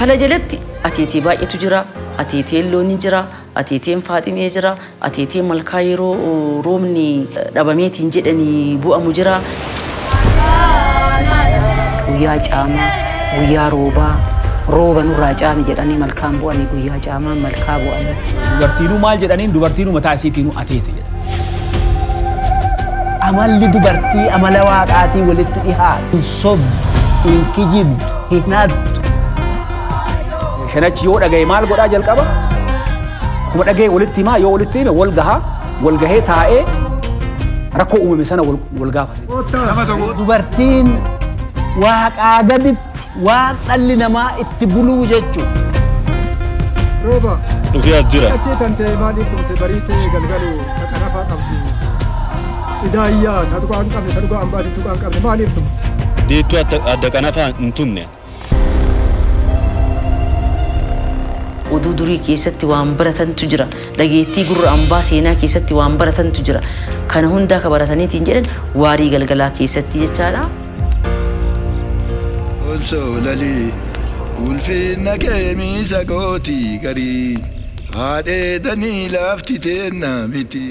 Kana jalatti atiitii baay'eetu jira. Atiitiin loonii jira. Atiitiin Faaximee jira. Atiitiin malkaa yeroo roobni dhabameetiin jedhanii bu'amu jira. Guyyaa caamaa, guyyaa roobaa, rooba nurraa caami jedhanii malkaan bu'anii guyyaa caamaa malkaa bu'anii. Dubartiinuu maal jedhaniin dubartiinuu mataa isiitiinuu atiiti jedha. Amalli dubartii amala waaqaatii walitti dhihaatu. Sobdu, hin kijibdu, hin naattu. Shanachi yoo dhagaye maal godhaa jalqaba? Akkuma dhagaye walitti himaa yoo walitti hime wal gahaa, wal gahee taa'ee rakkoo uumame sana wal gaafate. Dubartiin waaqaa gaditti waan dhalli namaa itti buluu jechuudha. Rooba. Dhufee as jira. Ati tante maaliif tumte bariitee galgalu dhaqanafaa qabdu. Idaayyaa tatuqaa hin qabne tatuqaa hambaati tuqaa hin qabne maaliif tumte? Deettuu adda kanafaa hin tumne. Oduu durii keessatti waan baratantu jira. Dhageettii gurra ambaa seenaa keessatti waan baratantu jira. Kana hundaa ka barataniitiin jedhan waarii galgalaa keessatti jechaadha. Osoo lalii ulfinna keemisa gootii garii haadheedanii lafti teenna miti.